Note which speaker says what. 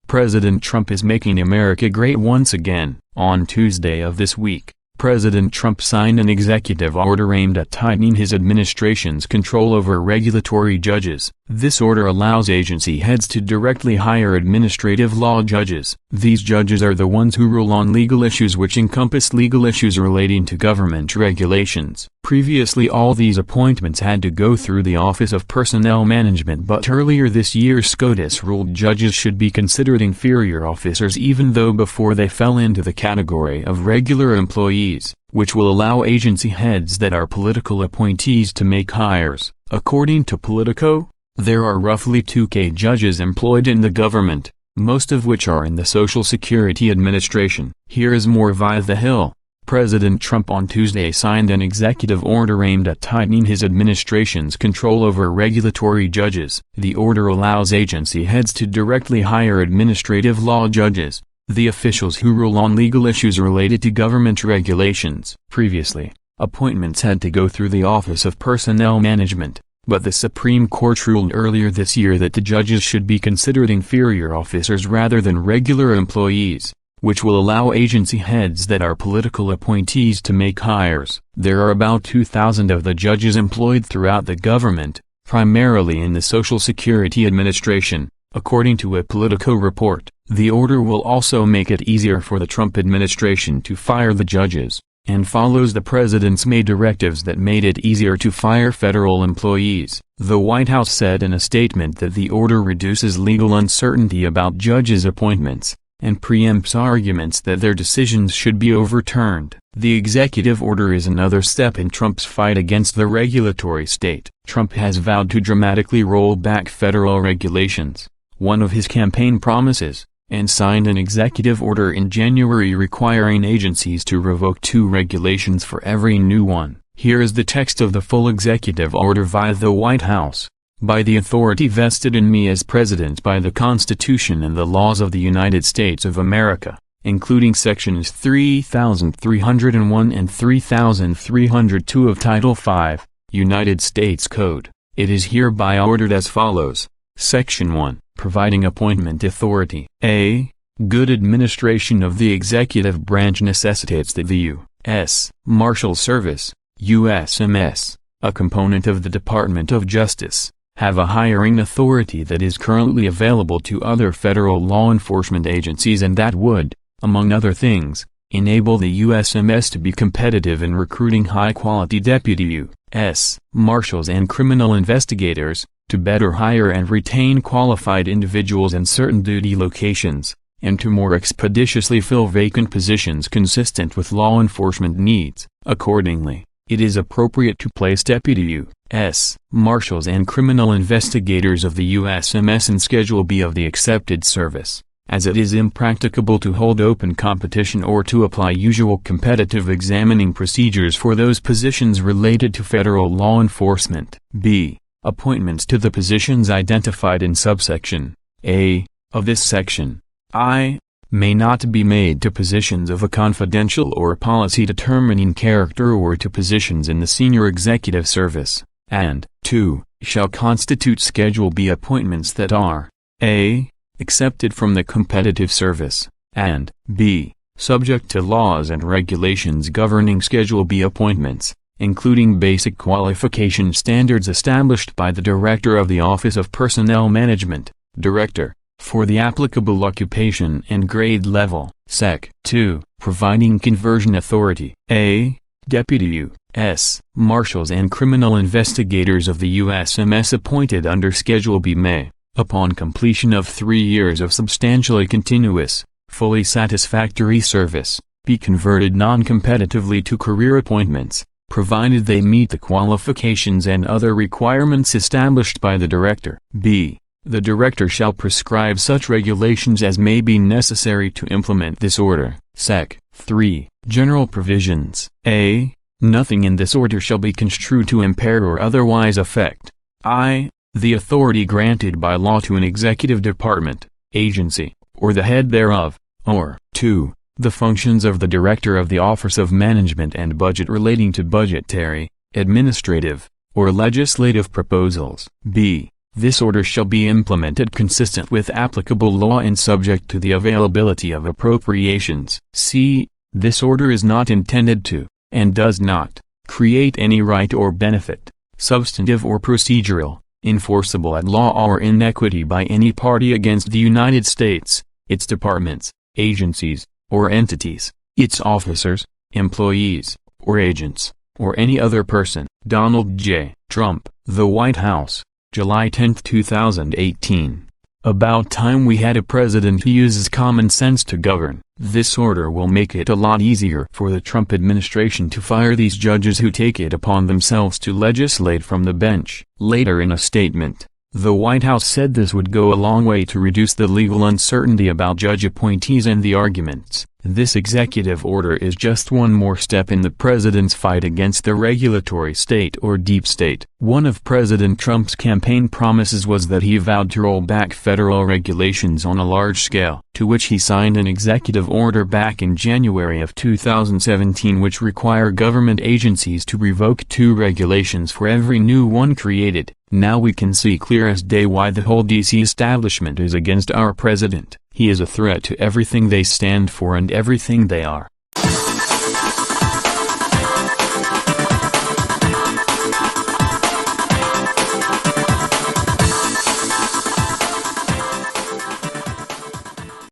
Speaker 1: President Trump is making America great once again. On Tuesday of this week, President Trump signed an executive order aimed at tightening his administration's control over regulatory judges. This order allows agency heads to directly hire administrative law judges. These judges are the ones who rule on legal issues which encompass legal issues relating to government regulations. Previously, all these appointments had to go through the Office of Personnel Management, but earlier this year SCOTUS ruled judges should be considered inferior officers even though before they fell into the category of regular employees, which will allow agency heads that are political appointees to make hires. According to Politico, there are roughly 2,000 judges employed in the government, most of which are in the Social Security Administration. Here is more via The Hill. President Trump on Tuesday signed an executive order aimed at tightening his administration's control over regulatory judges. The order allows agency heads to directly hire administrative law judges, the officials who rule on legal issues related to government regulations. Previously, appointments had to go through the Office of Personnel Management, but the Supreme Court ruled earlier this year that the judges should be considered inferior officers rather than regular employees, which will allow agency heads that are political appointees to make hires. There are about 2,000 of the judges employed throughout the government, primarily in the Social Security Administration, according to a Politico report. The order will also make it easier for the Trump administration to fire the judges, and follows the president's May directives that made it easier to fire federal employees. The White House said in a statement that the order reduces legal uncertainty about judges' appointments, and preempts arguments that their decisions should be overturned. The executive order is another step in Trump's fight against the regulatory state. Trump has vowed to dramatically roll back federal regulations, one of his campaign promises, and signed an executive order in January requiring agencies to revoke 2 regulations for every new one. Here is the text of the full executive order via the White House. By the authority vested in me as President by the Constitution and the laws of the United States of America, including Sections 3301 and 3302 of Title V, United States Code, it is hereby ordered as follows. Section 1. Providing appointment authority. A. Good administration of the executive branch necessitates that the U.S. Marshal Service, USMS, a component of the Department of Justice, have a hiring authority that is currently available to other federal law enforcement agencies and that would, among other things, enable the USMS to be competitive in recruiting high-quality deputy U.S. Marshals and criminal investigators, to better hire and retain qualified individuals in certain duty locations, and to more expeditiously fill vacant positions consistent with law enforcement needs. Accordingly, it is appropriate to place deputy U.S. Marshals and criminal investigators of the USMS in Schedule B of the accepted service, as it is impracticable to hold open competition or to apply usual competitive examining procedures for those positions related to federal law enforcement. B. Appointments to the positions identified in subsection A of this section, I, may not be made to positions of a confidential or policy-determining character or to positions in the senior executive service, and 2, shall constitute Schedule B appointments that are A. accepted from the competitive service, and B. subject to laws and regulations governing Schedule B appointments, including basic qualification standards established by the Director of the Office of Personnel Management, Director, for the applicable occupation and grade level. Sec. 2. Providing conversion authority. A. Deputy U.S. Marshals and criminal investigators of the USMS appointed under Schedule B may, upon completion of 3 years of substantially continuous, fully satisfactory service, be converted non-competitively to career appointments, provided they meet the qualifications and other requirements established by the Director. B. The Director shall prescribe such regulations as may be necessary to implement this order. Sec. 3. General Provisions. A. Nothing in this order shall be construed to impair or otherwise affect I. the authority granted by law to an executive department, agency, or the head thereof, or 2. the functions of the Director of the Office of Management and Budget relating to budgetary, administrative, or legislative proposals. B. This order shall be implemented consistent with applicable law and subject to the availability of appropriations. C. This order is not intended to, and does not, create any right or benefit, substantive or procedural, enforceable at law or in equity by any party against the United States, its departments, agencies, or entities, its officers, employees, or agents, or any other person. Donald J. Trump, The White House, July 10, 2018. About time we had a president who uses common sense to govern. This order will make it a lot easier for the Trump administration to fire these judges who take it upon themselves to legislate from the bench. Later in a statement, the White House said this would go a long way to reduce the legal uncertainty about judge appointees and the arguments. This executive order is just one more step in the president's fight against the regulatory state or deep state. One of President Trump's campaign promises was that he vowed to roll back federal regulations on a large scale, to which he signed an executive order back in January of 2017 which require government agencies to revoke 2 regulations for every new one created. Now we can see clear as day why the whole DC establishment is against our president. He is a threat to everything they stand for and everything they are.